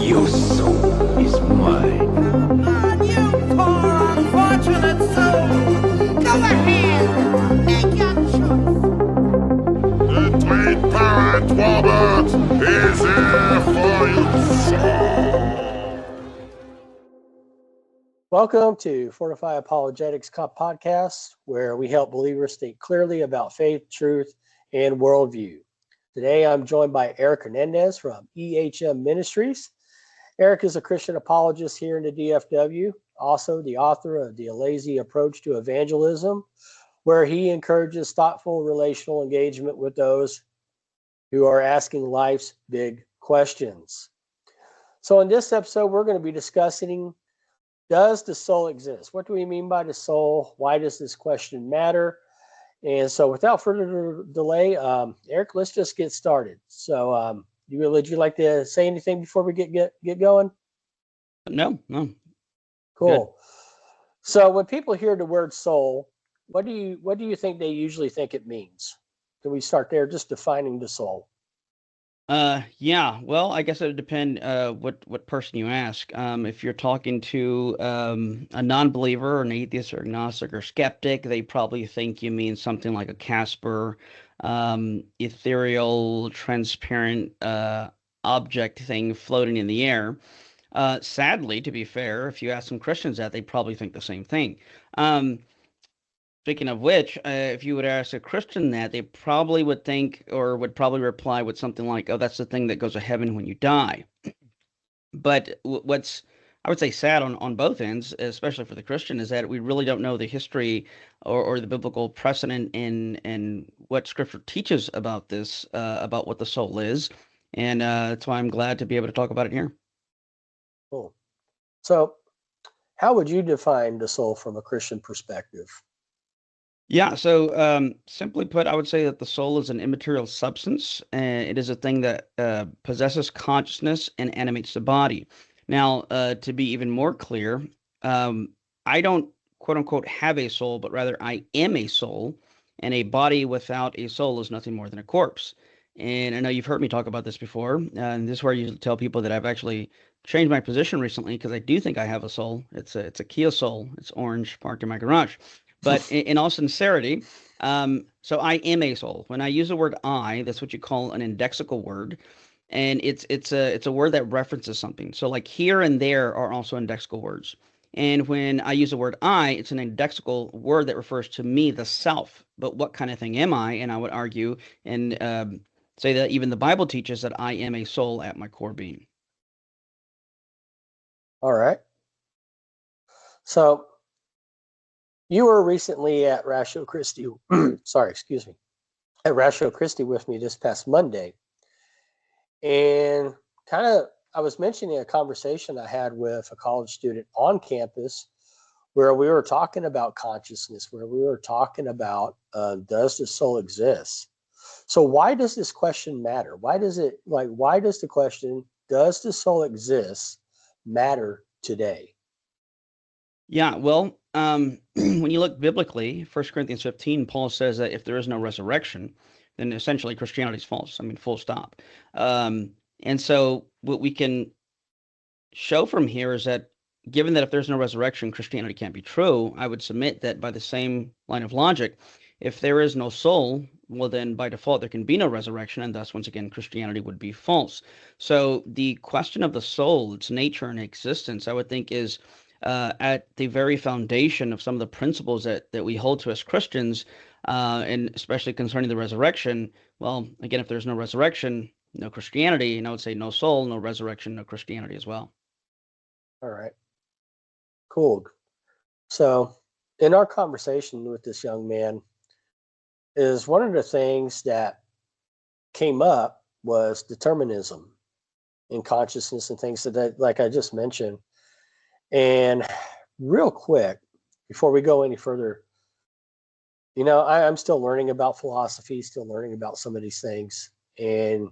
Your soul is mine. On, you poor unfortunate soul! Go ahead, make your choice. The Twin Parent Robert is here for you, soul. Welcome to Fortify Apologetics Podcast, where we help believers think clearly about faith, truth, and worldview. Today, I'm joined by Eric Hernandez from EHM Ministries. Eric is a Christian apologist here in the DFW, also the author of The Lazy Approach to Evangelism, where he encourages thoughtful relational engagement with those who are asking life's big questions. So in this episode, we're going to be discussing, does the soul exist? What do we mean by the soul? Why does this question matter? And so without further delay, Eric, let's just get started. So would you like to say anything before we get going? No. Cool. Good. So when people hear the word soul, what do you think they usually think it means? Can we start there, just defining the soul? Yeah. Well, I guess it would depend what person you ask. If you're talking to a non-believer or an atheist or agnostic or skeptic, they probably think you mean something like a Casper, ethereal, transparent object thing floating in the air. Sadly, to be fair, if you ask some Christians that, they probably think the same thing. Speaking of which, if you would ask a Christian that, they probably would think or would probably reply with something like, oh, that's the thing that goes to heaven when you die. But what's, I would say, sad on both ends, especially for the Christian, is that we really don't know the history or the biblical precedent in what Scripture teaches about this, about what the soul is. And that's why I'm glad to be able to talk about it here. Cool. So how would you define the soul from a Christian perspective? Yeah, so simply put, I would say that the soul is an immaterial substance, and it is a thing that possesses consciousness and animates the body. Now, to be even more clear, I don't quote unquote have a soul, but rather I am a soul, and a body without a soul is nothing more than a corpse. And I know you've heard me talk about this before, and this is where you tell people that I've actually changed my position recently because I do think I have a soul. It's a Kia Soul. It's orange, parked in my garage. But in all sincerity, so I am a soul. When I use the word I, that's what you call an indexical word, and it's a word that references something. So like here and there are also indexical words. And when I use the word I, it's an indexical word that refers to me, the self. But what kind of thing am I? And I would argue and say that even the Bible teaches that I am a soul at my core being. All right. So you were recently at Ratio Christi, at Ratio Christi with me this past Monday. And I was mentioning a conversation I had with a college student on campus where we were talking about consciousness, where we were talking about, does the soul exist? So why does this question matter? Why does the question, does the soul exist, matter today? Yeah, well, when you look biblically, 1 Corinthians 15, Paul says that if there is no resurrection, then essentially Christianity is false. I mean, full stop. And so what we can show from here is that given that if there's no resurrection, Christianity can't be true, I would submit that by the same line of logic, if there is no soul, well, then by default, there can be no resurrection, and thus, once again, Christianity would be false. So the question of the soul, its nature and existence, I would think is at the very foundation of some of the principles that we hold to as Christians, and especially concerning the resurrection. Well, again, if there's no resurrection, no Christianity, and I would say no soul, no resurrection, no Christianity as well. All right. Cool. So in our conversation with this young man, is one of the things that came up was determinism in consciousness and things that like I just mentioned. And real quick, before we go any further, I'm still learning about philosophy, still learning about some of these things. And,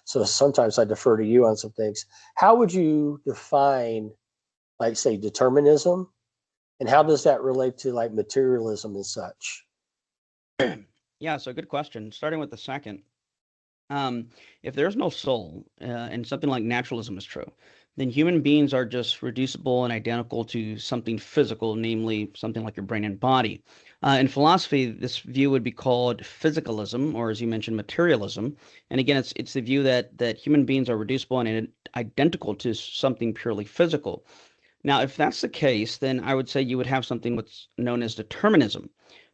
so sometimes I defer to you on some things. How would you define, like, say, determinism? And how does that relate to, like, materialism and such? Yeah, so good question. Starting with the second, If there's no soul, and something like naturalism is true, then human beings are just reducible and identical to something physical, namely something like your brain and body. In philosophy, this view would be called physicalism, or as you mentioned, materialism. And again, it's the view that human beings are reducible and identical to something purely physical. Now, if that's the case, then I would say you would have something what's known as determinism.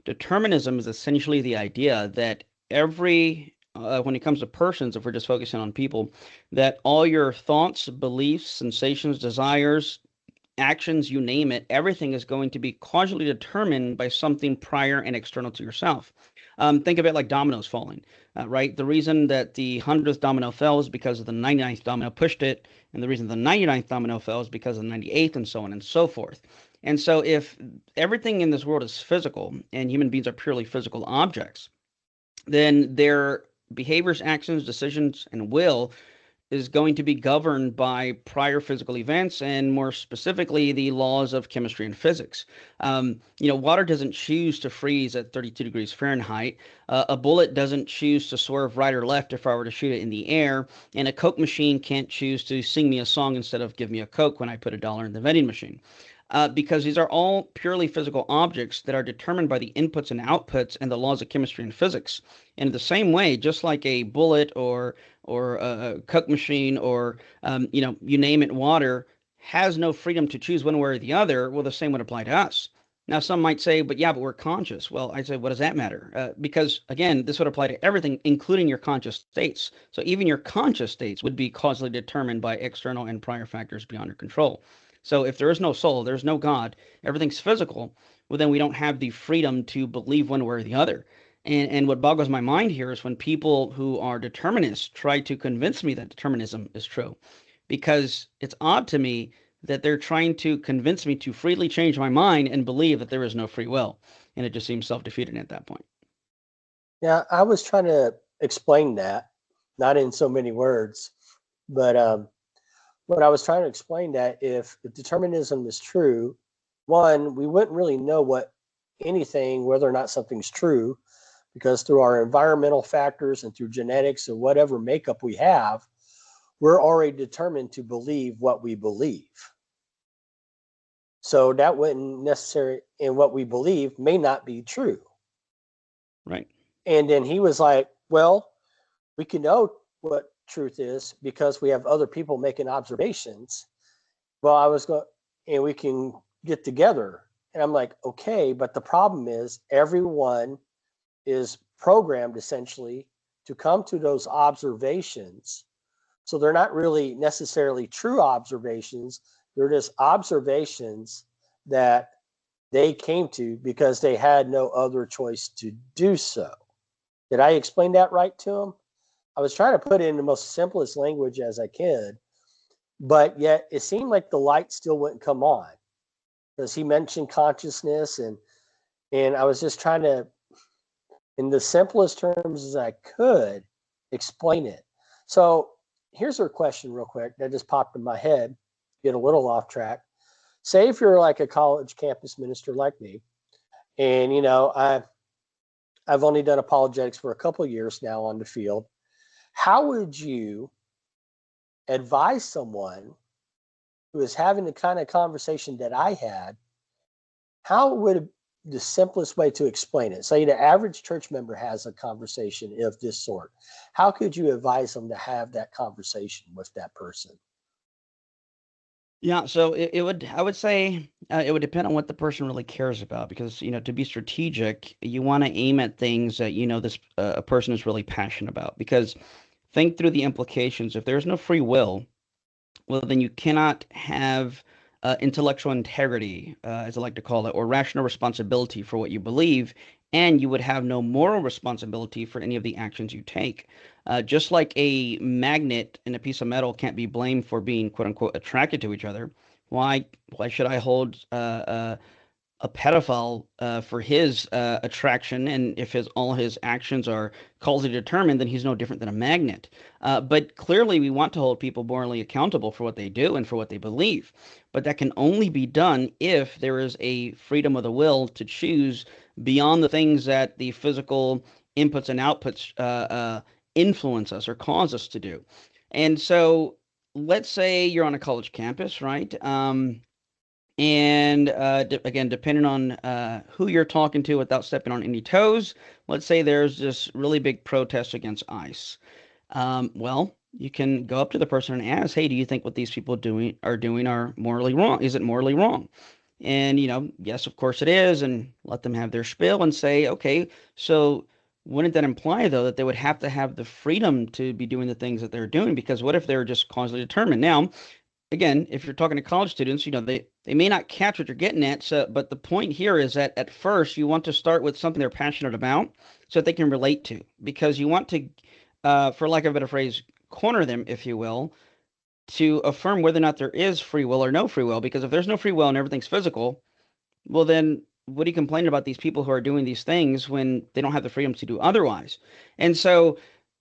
Determinism is essentially the idea that when it comes to persons, if we're just focusing on people, that all your thoughts, beliefs, sensations, desires, actions, you name it, everything is going to be causally determined by something prior and external to yourself. Think of it like dominoes falling, right? The reason that the 100th domino fell is because of the 99th domino pushed it, and the reason the 99th domino fell is because of the 98th, and so on and so forth. And so if everything in this world is physical, and human beings are purely physical objects, then their behaviors, actions, decisions, and will is going to be governed by prior physical events, and more specifically, the laws of chemistry and physics. Water doesn't choose to freeze at 32 degrees Fahrenheit. A bullet doesn't choose to swerve right or left if I were to shoot it in the air. And a Coke machine can't choose to sing me a song instead of give me a Coke when I put $1 in the vending machine. Because these are all purely physical objects that are determined by the inputs and outputs and the laws of chemistry and physics. And in the same way, just like a bullet or a Coke machine or you name it, water has no freedom to choose one way or the other, well, the same would apply to us. Now, some might say, but we're conscious. Well, I say, what does that matter? Because, again, this would apply to everything, including your conscious states. So even your conscious states would be causally determined by external and prior factors beyond your control. So if there is no soul, there's no God, everything's physical, well, then we don't have the freedom to believe one way or the other. And what boggles my mind here is when people who are determinists try to convince me that determinism is true, because it's odd to me that they're trying to convince me to freely change my mind and believe that there is no free will. And it just seems self-defeating at that point. Yeah, I was trying to explain that, not in so many words, but what I was trying to explain that if determinism is true, one, we wouldn't really know whether or not something's true, because through our environmental factors and through genetics or whatever makeup we have, we're already determined to believe what we believe. So that wouldn't necessarily, and what we believe may not be true. Right. And then he was like, well, we can know what truth is because we have other people making observations. Well, I was going, and we can get together. And I'm like, okay, but the problem is everyone is programmed essentially to come to those observations. So they're not really necessarily true observations. They're just observations that they came to because they had no other choice to do so. Did I explain that right to him? I was trying to put it in the most simplest language as I could, but yet it seemed like the light still wouldn't come on because he mentioned consciousness, and I was just trying to, in the simplest terms as I could, explain it. So here's a question real quick that just popped in my head, get a little off track. Say if you're like a college campus minister like me, and I've only done apologetics for a couple of years now on the field. How would you advise someone who is having the kind of conversation that I had? How would the simplest way to explain it? Say the average church member has a conversation of this sort. How could you advise them to have that conversation with that person? Yeah, so I would say it would depend on what the person really cares about, because, to be strategic, you want to aim at things that, this a person is really passionate about, because think through the implications. If there's no free will, well, then you cannot have intellectual integrity, as I like to call it, or rational responsibility for what you believe, and you would have no moral responsibility for any of the actions you take. Just like a magnet and a piece of metal can't be blamed for being, quote unquote, attracted to each other, why should I hold a pedophile for his attraction, and if all his actions are causally determined, then he's no different than a magnet. But clearly, we want to hold people morally accountable for what they do and for what they believe. But that can only be done if there is a freedom of the will to choose beyond the things that the physical inputs and outputs influence us or cause us to do. And so let's say you're on a college campus, right? And again, depending on who you're talking to without stepping on any toes, let's say there's this really big protest against ICE. Well, you can go up to the person and ask, hey, do you think what these people are doing are morally wrong? Is it morally wrong? And, yes, of course it is. And let them have their spiel and say, okay, so wouldn't that imply, though, that they would have to have the freedom to be doing the things that they're doing? Because what if they're just causally determined? Now, again, if you're talking to college students, they may not catch what you're getting at. So, but the point here is that at first you want to start with something they're passionate about so that they can relate to, because you want to, for lack of a better phrase, corner them, if you will, to affirm whether or not there is free will or no free will. Because if there's no free will and everything's physical, well, then what are you complaining about these people who are doing these things when they don't have the freedom to do otherwise? And so,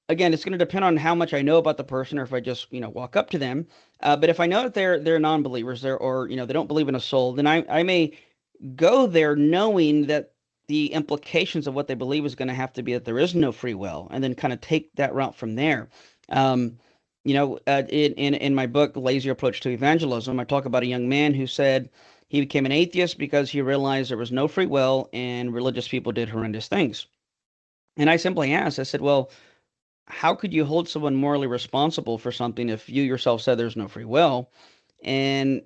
again, it's going to depend on how much I know about the person, or if I just, walk up to them. But if I know that they're non-believers, or they don't believe in a soul, then I may go there knowing that the implications of what they believe is going to have to be that there is no free will, and then kind of take that route from there. In my book, Lazy Approach to Evangelism, I talk about a young man who said he became an atheist because he realized there was no free will and religious people did horrendous things. And I simply asked, I said, well, how could you hold someone morally responsible for something if you yourself said there's no free will? And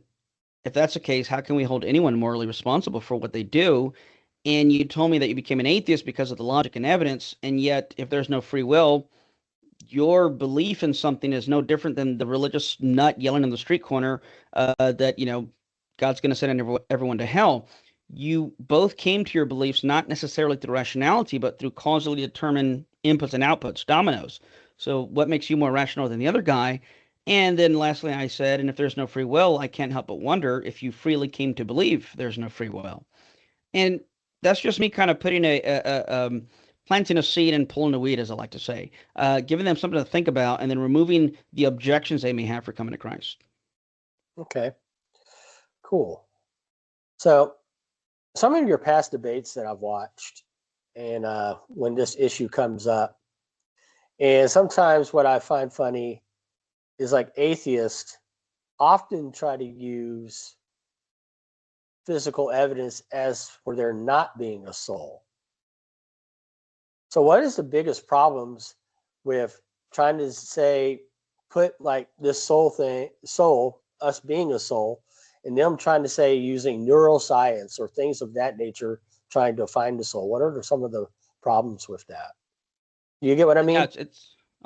if that's the case, how can we hold anyone morally responsible for what they do? And you told me that you became an atheist because of the logic and evidence, and yet if there's no free will, your belief in something is no different than the religious nut yelling in the street corner that God's going to send everyone to hell. You both came to your beliefs not necessarily through rationality, but through causally determined inputs and outputs, dominoes. So what makes you more rational than the other guy? And then lastly, I said, and if there's no free will, I can't help but wonder if you freely came to believe there's no free will. And that's just me kind of putting planting a seed and pulling a weed, as I like to say, giving them something to think about, and then removing the objections they may have for coming to Christ. Okay, cool. So some of your past debates that I've watched, and when this issue comes up, and sometimes what I find funny is like atheists often try to use physical evidence as for there not being a soul. So what is the biggest problems with trying to say, put like this soul, us being a soul, and them trying to say using neuroscience or things of that nature, trying to find the soul? What are some of the problems with that? You get what I mean?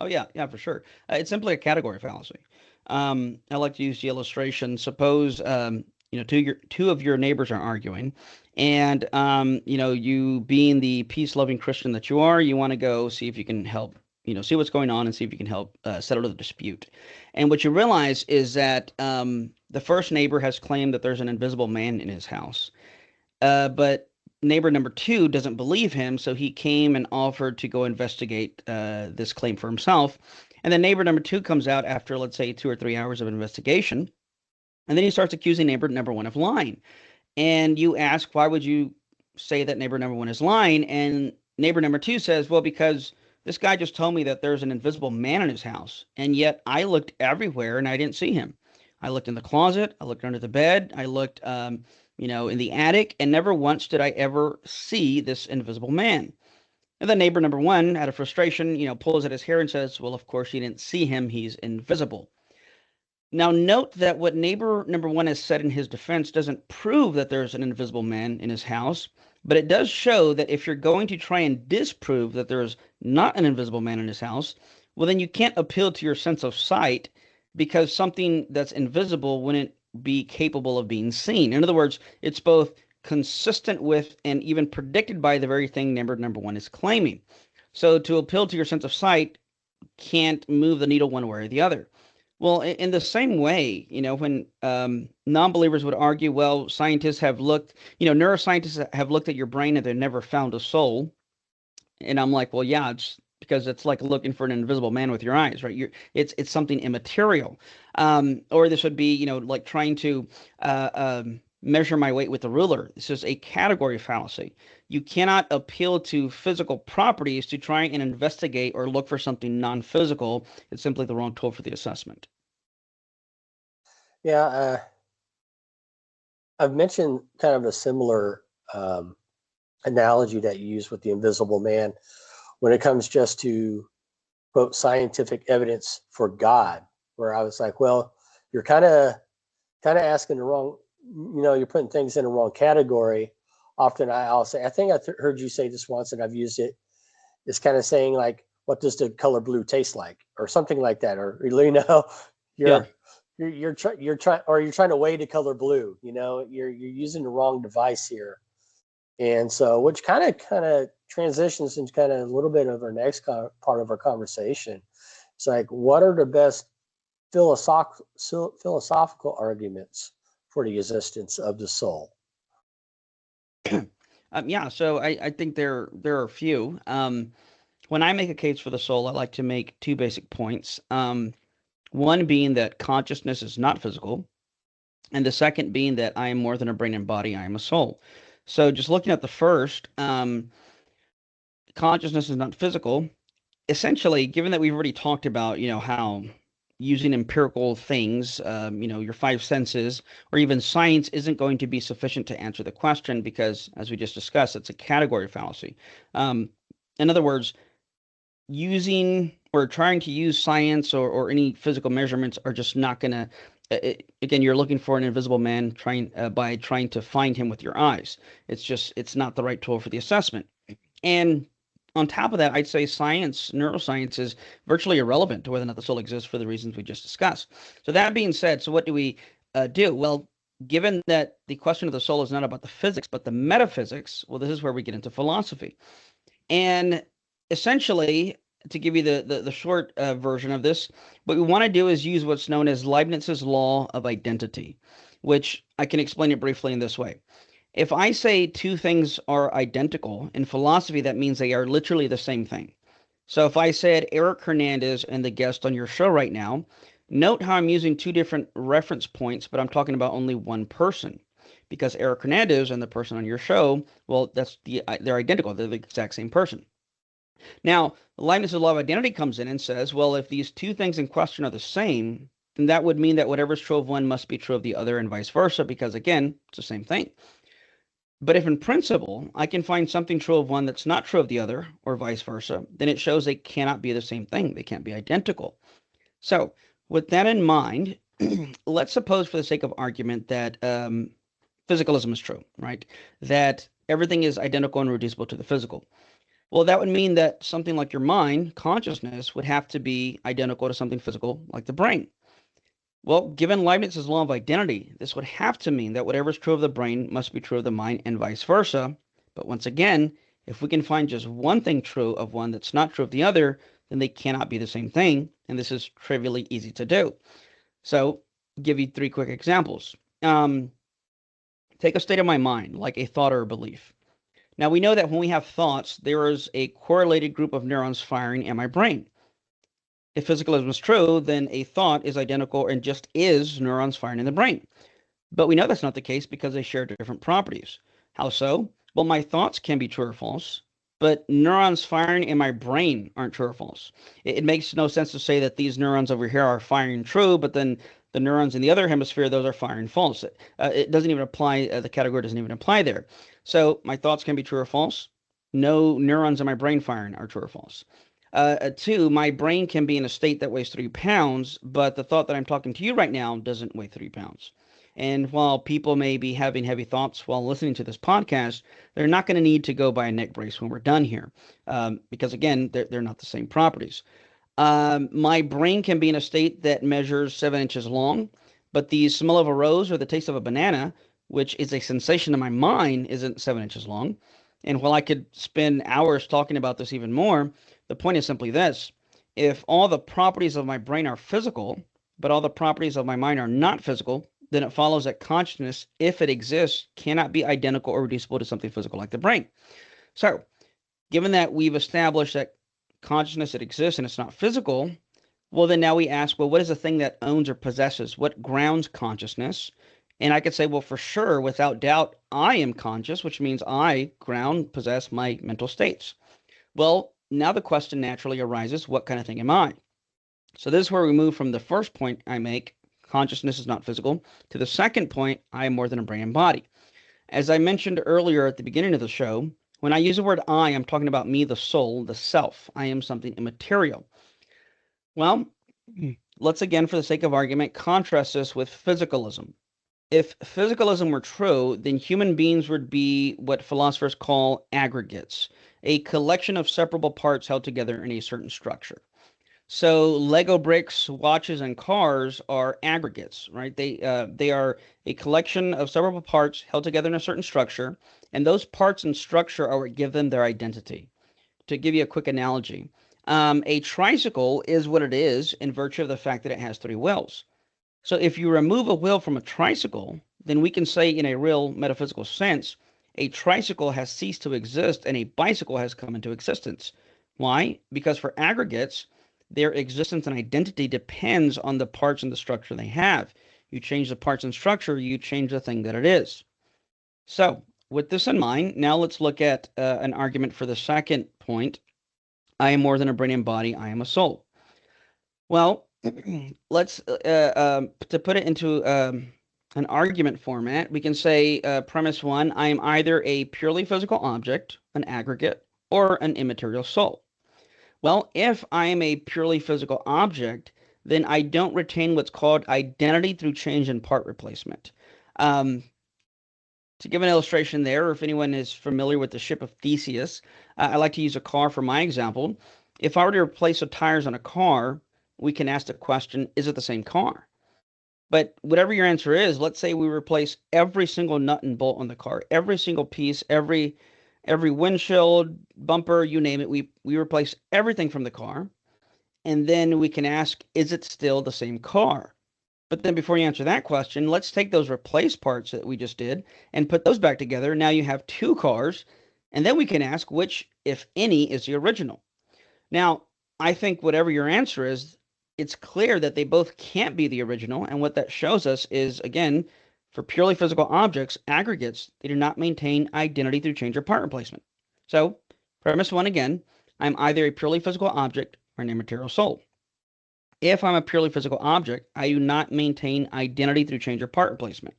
Yeah, yeah, for sure. It's simply a category fallacy. I like to use the illustration. Suppose two of your neighbors are arguing, and you being the peace-loving Christian that you are, you want to go see if you can help, see what's going on and see if you can help settle the dispute. And what you realize is that the first neighbor has claimed that there's an invisible man in his house, but neighbor number two doesn't believe him, so he came and offered to go investigate this claim for himself. And then neighbor number two comes out after, let's say, 2 or 3 hours of investigation, and then he starts accusing neighbor number one of lying. And you ask, why would you say that neighbor number one is lying? And neighbor number two says, well, because this guy just told me that there's an invisible man in his house, and yet I looked everywhere and I didn't see him. I looked in the closet, I looked under the bed, I looked in the attic, and never once did I ever see this invisible man. And then neighbor number one, out of frustration, pulls at his hair and says, well, of course you didn't see him, he's invisible. Now note that what neighbor number one has said in his defense doesn't prove that there's an invisible man in his house, but it does show that if you're going to try and disprove that there's not an invisible man in his house, well, then you can't appeal to your sense of sight, because something that's invisible wouldn't be capable of being seen. In other words, it's both consistent with and even predicted by the very thing neighbor number one is claiming. So to appeal to your sense of sight can't move the needle one way or the other. Well, in the same way, when non-believers would argue, well, scientists have looked, neuroscientists have looked at your brain and they've never found a soul. And I'm like, well, yeah, it's because it's like looking for an invisible man with your eyes, right? It's something immaterial. Or this would be, like trying to measure my weight with a ruler. This is a category fallacy. You cannot appeal to physical properties to try and investigate or look for something non-physical. It's simply the wrong tool for the assessment. Yeah, I've mentioned kind of a similar analogy that you use with the invisible man when it comes just to, quote, scientific evidence for God, where I was like, well, you're kind of asking the wrong, you're putting things in the wrong category. Often I'll say, I think heard you say this once and I've used it. It's kind of saying like, what does the color blue taste like, or something like that, or you're trying to weigh the color blue. You're using the wrong device here, and so which kind of transitions into kind of a little bit of our next part of our conversation. It's like, what are the best philosophical arguments for the existence of the soul? So I think there are a few. When I make a case for the soul, I like to make two basic points. One being that consciousness is not physical, and the second being that I am more than a brain and body, I am a soul. So just looking at the first, consciousness is not physical. Essentially, given that we've already talked about, how using empirical things, your five senses, or even science isn't going to be sufficient to answer the question because, as we just discussed, it's a category fallacy. In other words, using or trying to use science or any physical measurements are just not going to, again, you're looking for an invisible man by trying to find him with your eyes. It's not the right tool for the assessment. And on top of that, I'd say neuroscience is virtually irrelevant to whether or not the soul exists for the reasons we just discussed. So that being said, so what do we do? Well, given that the question of the soul is not about the physics, but the metaphysics, well, this is where we get into philosophy. And essentially, to give you the short version of this, what we want to do is use what's known as Leibniz's law of identity, which I can explain it briefly in this way. If I say two things are identical, in philosophy, that means they are literally the same thing. So if I said Eric Hernandez and the guest on your show right now, note how I'm using two different reference points, but I'm talking about only one person. Because Eric Hernandez and the person on your show, well, they're identical. They're the exact same person. Now, Leibniz's law of identity comes in and says, well, if these two things in question are the same, then that would mean that whatever's true of one must be true of the other and vice versa, because again, it's the same thing. But if in principle, I can find something true of one that's not true of the other, or vice versa, then it shows they cannot be the same thing. They can't be identical. So with that in mind, let's suppose for the sake of argument that physicalism is true, right? That everything is identical and reducible to the physical. Well, that would mean that something like your mind, consciousness, would have to be identical to something physical like the brain. Well, given Leibniz's law of identity, this would have to mean that whatever is true of the brain must be true of the mind and vice versa. But once again, if we can find just one thing true of one that's not true of the other, then they cannot be the same thing. And this is trivially easy to do. So give you three quick examples. Take a state of my mind, like a thought or a belief. Now, we know that when we have thoughts, there is a correlated group of neurons firing in my brain. If physicalism is true, then a thought is identical and just is neurons firing in the brain. But we know that's not the case because they share different properties. How so? Well, my thoughts can be true or false, but neurons firing in my brain aren't true or false. It makes no sense to say that these neurons over here are firing true, but then the neurons in the other hemisphere, those are firing false. It doesn't even apply, the category doesn't even apply there. So my thoughts can be true or false. No neurons in my brain firing are true or false. Two, my brain can be in a state that weighs 3 pounds, but the thought that I'm talking to you right now doesn't weigh 3 pounds. And while people may be having heavy thoughts while listening to this podcast, they're not going to need to go buy a neck brace when we're done here, because again, they're not the same properties. My brain can be in a state that measures 7 inches long, but the smell of a rose or the taste of a banana, which is a sensation in my mind, isn't 7 inches long. And while I could spend hours talking about this even more, the point is simply this: if all the properties of my brain are physical, but all the properties of my mind are not physical, then it follows that consciousness, if it exists, cannot be identical or reducible to something physical like the brain. So, given that we've established that consciousness, it exists and it's not physical, well, then now we ask, well, what is the thing that owns or possesses? What grounds consciousness? And I could say, well, for sure, without doubt, I am conscious, which means I possess my mental states. Well, now the question naturally arises, what kind of thing am I? So this is where we move from the first point I make, consciousness is not physical, to the second point, I am more than a brain and body. As I mentioned earlier at the beginning of the show, when I use the word I'm talking about me, the soul, the self. I am something immaterial. Well, let's again, for the sake of argument, contrast this with physicalism. If physicalism were true, then human beings would be what philosophers call aggregates, a collection of separable parts held together in a certain structure. So Lego bricks, watches, and cars are aggregates, right? They are a collection of several parts held together in a certain structure, and those parts and structure are what give them their identity. To give you a quick analogy, a tricycle is what it is in virtue of the fact that it has 3 wheels. So if you remove a wheel from a tricycle, then we can say in a real metaphysical sense, a tricycle has ceased to exist and a bicycle has come into existence. Why? Because for aggregates, their existence and identity depends on the parts and the structure they have. You change the parts and structure, you change the thing that it is. So with this in mind, now let's look at an argument for the second point. I am more than a brain and body, I am a soul. Well, let's to put it into an argument format, we can say premise 1, I am either a purely physical object, an aggregate, or an immaterial soul. Well, if I am a purely physical object, then I don't retain what's called identity through change and part replacement. To give an illustration there, or if anyone is familiar with the ship of Theseus, I like to use a car for my example. If I were to replace the tires on a car, we can ask the question, is it the same car? But whatever your answer is, let's say we replace every single nut and bolt on the car, every single piece, every windshield, bumper, you name it, we replace everything from the car. And then we can ask, is it still the same car? But then before you answer that question, let's take those replaced parts that we just did and put those back together. Now you have 2 cars. And then we can ask which, if any, is the original. Now, I think whatever your answer is, it's clear that they both can't be the original. And what that shows us is, again, for purely physical objects, aggregates, they do not maintain identity through change or part replacement. So, premise 1 again, I'm either a purely physical object or an immaterial soul. If I'm a purely physical object, I do not maintain identity through change or part replacement.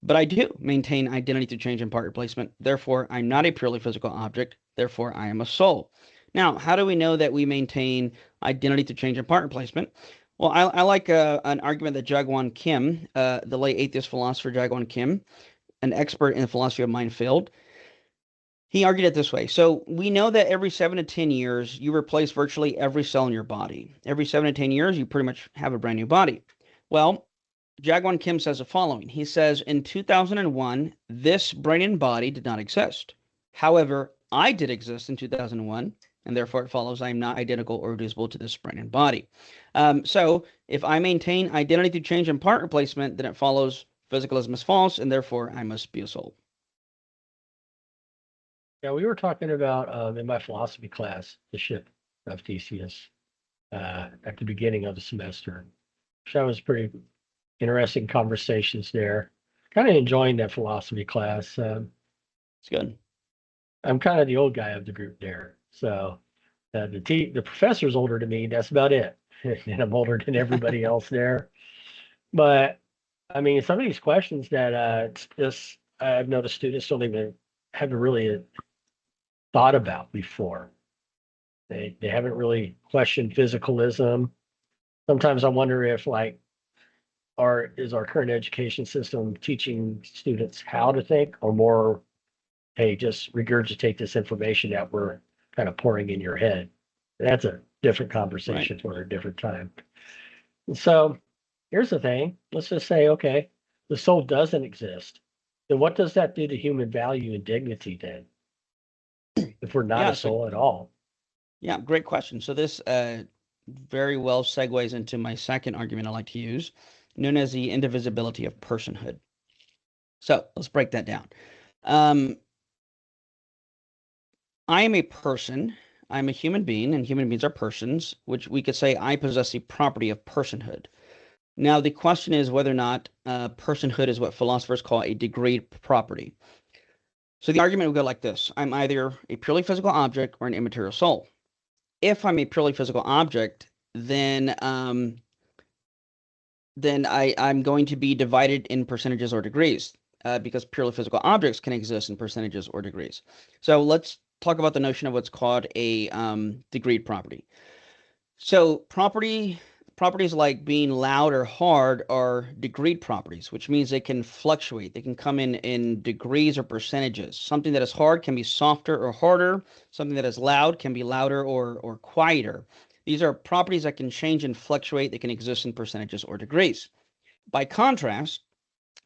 But I do maintain identity through change and part replacement. Therefore, I'm not a purely physical object. Therefore, I am a soul. Now, how do we know that we maintain identity through change and part replacement? Well, I like an argument that Jaegwon Kim, the late atheist philosopher Jaegwon Kim, an expert in the philosophy of mind field, he argued it this way. So we know that every 7 to 10 years, you replace virtually every cell in your body. Every 7 to 10 years, you pretty much have a brand new body. Well, Jaegwon Kim says the following. He says, in 2001, this brain and body did not exist. However, I did exist in 2001. And therefore it follows I am not identical or reducible to this brain and body. So if I maintain identity through change and part replacement, then it follows physicalism is false, and therefore I must be a soul. Yeah, we were talking about in my philosophy class, the ship of Theseus, at the beginning of the semester. So that was pretty interesting conversations there. Kind of enjoying that philosophy class. It's good. I'm kind of the old guy of the group there. So the professor's older than me. That's about it. And I'm older than everybody else there. But I mean, some of these questions that I've noticed students haven't really thought about before. They haven't really questioned physicalism. Sometimes I wonder if is our current education system teaching students how to think, or more, hey, just regurgitate this information that we're kind of pouring in your head. That's a different conversation Right. for a different time. So here's the thing. Let's just say, okay, the soul doesn't exist. Then what does that do to human value and dignity then? If we're not Yeah, a soul at all? Yeah, great question. So this very well segues into my second argument I like to use, known as the indivisibility of personhood. So let's break that down. I am a person. I'm a human being, and human beings are persons, which we could say I possess the property of personhood. Now, the question is whether or not personhood is what philosophers call a degreed property. So the argument would go like this: I'm either a purely physical object or an immaterial soul. If I'm a purely physical object, then I'm going to be divided in percentages or degrees, because purely physical objects can exist in percentages or degrees. So let's talk about the notion of what's called a degreed property. So properties like being loud or hard are degreed properties, which means they can fluctuate. They can come in degrees or percentages. Something that is hard can be softer or harder. Something that is loud can be louder or quieter. These are properties that can change and fluctuate. They can exist in percentages or degrees. By contrast,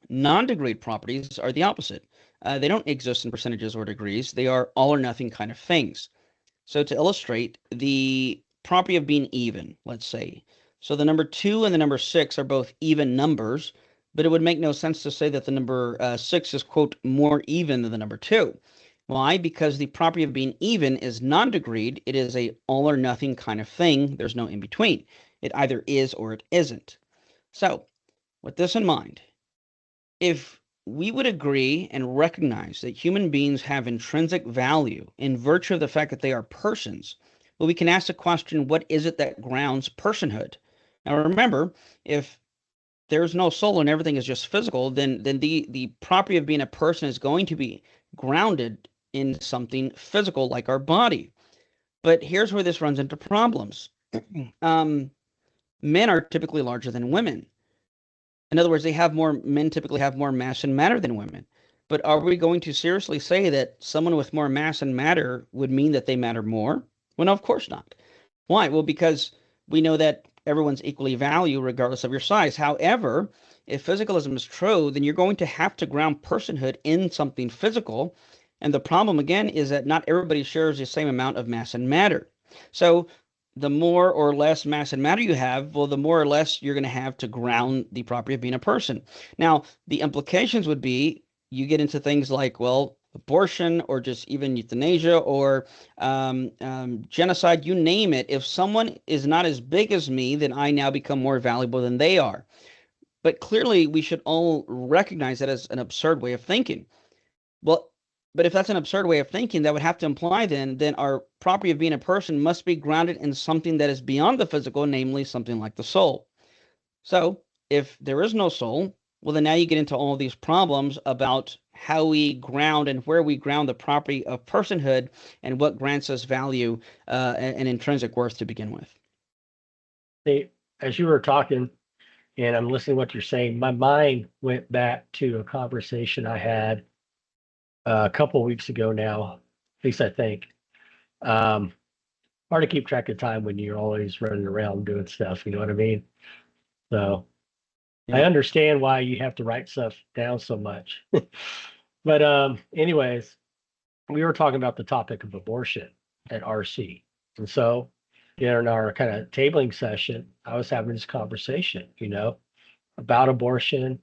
non-degreed properties are the opposite. They don't exist in percentages or degrees. They are all or nothing kind of things. So to illustrate, the property of being even, let's say. So the number 2 and the number 6 are both even numbers, but it would make no sense to say that the number 6 is, quote, more even than the number 2. Why? Because the property of being even is non-degreed. It is a all or nothing kind of thing. There's no in between. It either is or it isn't. So with this in mind, if we would agree and recognize that human beings have intrinsic value in virtue of the fact that they are persons, well, we can ask the question, what is it that grounds personhood? Now, remember, if there's no soul and everything is just physical, then the property of being a person is going to be grounded in something physical like our body. But here's where this runs into problems. Men are typically larger than women. In other words, men typically have more mass and matter than women. But are we going to seriously say that someone with more mass and matter would mean that they matter more? Well, no, of course not. Why? Well, because we know that everyone's equally valued regardless of your size. However, if physicalism is true, then you're going to have to ground personhood in something physical. And the problem, again, is that not everybody shares the same amount of mass and matter. So the more or less mass and matter you have, well, the more or less you're going to have to ground the property of being a person. Now, the implications would be you get into things like, well, abortion or just even euthanasia or genocide, you name it. If someone is not as big as me, then I now become more valuable than they are. But clearly, we should all recognize that as an absurd way of thinking. Well, but if that's an absurd way of thinking, that would have to imply then our property of being a person must be grounded in something that is beyond the physical, namely something like the soul. So if there is no soul, well, then now you get into all these problems about how we ground and where we ground the property of personhood and what grants us value and intrinsic worth to begin with. Hey, as you were talking, and I'm listening to what you're saying, my mind went back to a conversation I had a couple of weeks ago now, at least I think. Hard to keep track of time when you're always running around doing stuff, you know what I mean? So I Yeah. understand why you have to write stuff down so much. But anyways, we were talking about the topic of abortion at RC. And so in our kind of tabling session, I was having this conversation, about abortion.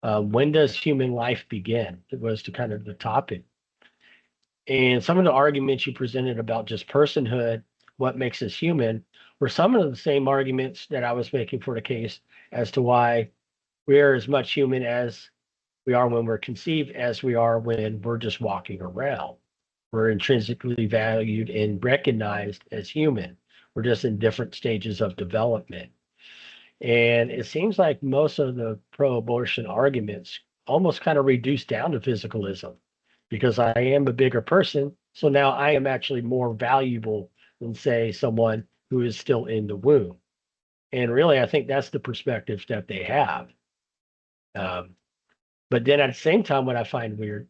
When does human life begin? It was to kind of the topic. And some of the arguments you presented about just personhood, what makes us human, were some of the same arguments that I was making for the case as to why we're as much human as we are when we're conceived as we are when we're just walking around. We're intrinsically valued and recognized as human. We're just in different stages of development. And it seems like most of the pro-abortion arguments almost kind of reduce down to physicalism because I am a bigger person. So now I am actually more valuable than, say, someone who is still in the womb. And really, I think that's the perspective that they have. But then at the same time, what I find weird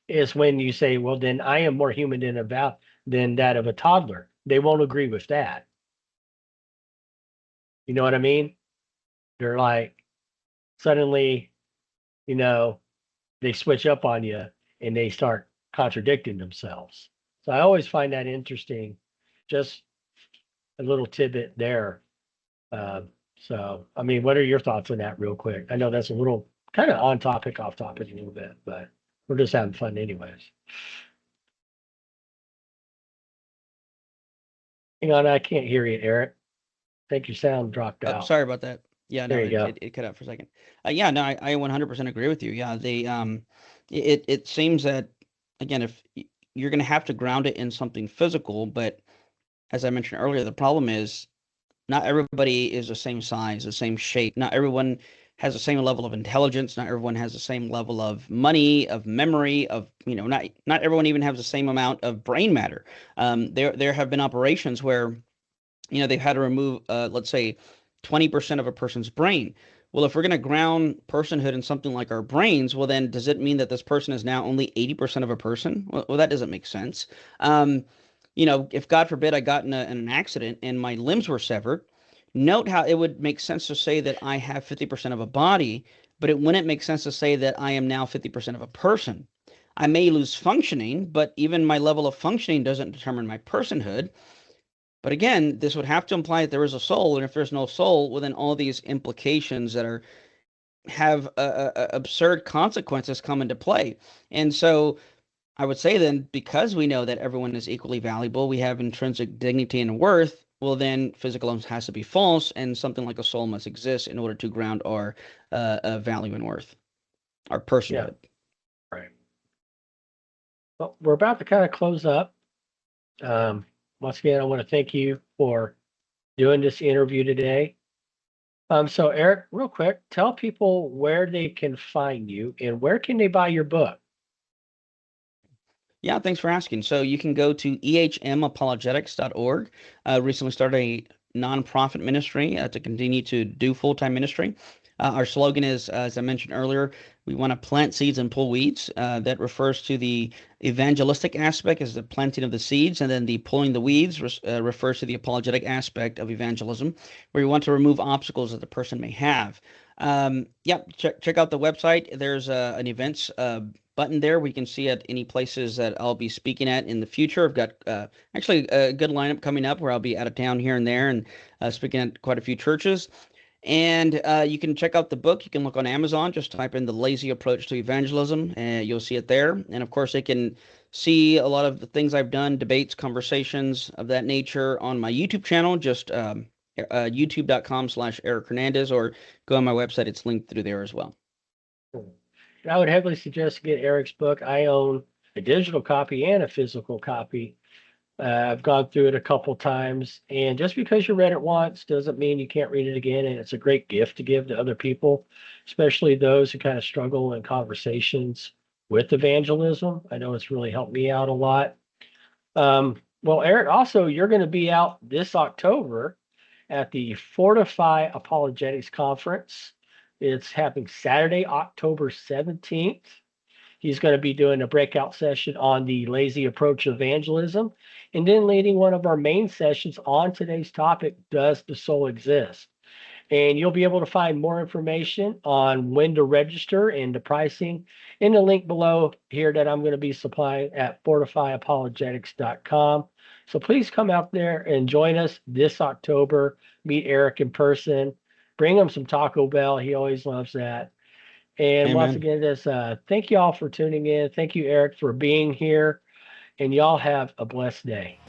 is when you say, well, then I am more human than that of a toddler. They won't agree with that. You know what I mean? They're like, suddenly, they switch up on you and they start contradicting themselves. So I always find that interesting. Just a little tidbit there. So, I mean, what are your thoughts on that real quick? I know that's a little kind of on topic, off topic a little bit, but we're just having fun anyways. Hang on, I can't hear you, Eric. I think your sound dropped Oh, out. sorry about that. Yeah, no, There you go. it cut out for a second. Yeah, no, I 100% agree with you. Yeah, it seems that again, if you're going to have to ground it in something physical, but as I mentioned earlier, the problem is not everybody is the same size, the same shape. Not everyone has the same level of intelligence. Not everyone has the same level of money, of memory, of not everyone even has the same amount of brain matter. There have been operations where they've had to remove, let's say, 20% of a person's brain. Well, if we're going to ground personhood in something like our brains, well, then does it mean that this person is now only 80% of a person? Well, that doesn't make sense. If God forbid I got in an accident and my limbs were severed, note how it would make sense to say that I have 50% of a body, but it wouldn't make sense to say that I am now 50% of a person. I may lose functioning, but even my level of functioning doesn't determine my personhood. But again, this would have to imply that there is a soul, and if there's no soul, well, then all these implications that have absurd consequences come into play. And so I would say then, because we know that everyone is equally valuable, we have intrinsic dignity and worth, well, then physical has to be false, and something like a soul must exist in order to ground our value and worth, our personhood. Right. Well, we're about to kind of close up. Once again, I want to thank you for doing this interview today. So Eric, real quick, tell people where they can find you and where can they buy your book? Yeah, thanks for asking. So you can go to ehmapologetics.org. Recently started a nonprofit ministry to continue to do full-time ministry. Our slogan is, as I mentioned earlier, we want to plant seeds and pull weeds. That refers to the evangelistic aspect as the planting of the seeds, and then the pulling the weeds refers to the apologetic aspect of evangelism, where you want to remove obstacles that the person may have. Check out the website. There's an events button there. We can see at any places that I'll be speaking at in the future. I've got actually a good lineup coming up where I'll be out of town here and there and speaking at quite a few churches. And you can check out the book. You can look on Amazon. Just type in The Lazy Approach to Evangelism, and you'll see it there. And of course, they can see a lot of the things I've done, debates, conversations of that nature on my YouTube channel. Just youtube.com/Eric Hernandez, or go on my website. It's linked through there as well. I would heavily suggest to get Eric's book. I own a digital copy and a physical copy. I've gone through it a couple times, and just because you read it once doesn't mean you can't read it again. And it's a great gift to give to other people, especially those who kind of struggle in conversations with evangelism. I know it's really helped me out a lot. Well, Eric, also, you're going to be out this October at the Fortify Apologetics Conference. It's happening Saturday, October 17th. He's going to be doing a breakout session on the lazy approach to evangelism, and then leading one of our main sessions on today's topic, Does the Soul Exist? And you'll be able to find more information on when to register and the pricing in the link below here that I'm going to be supplying at fortifyapologetics.com. So please come out there and join us this October. Meet Eric in person. Bring him some Taco Bell. He always loves that. And once again, thank you all for tuning in. Thank you, Eric, for being here. And y'all have a blessed day.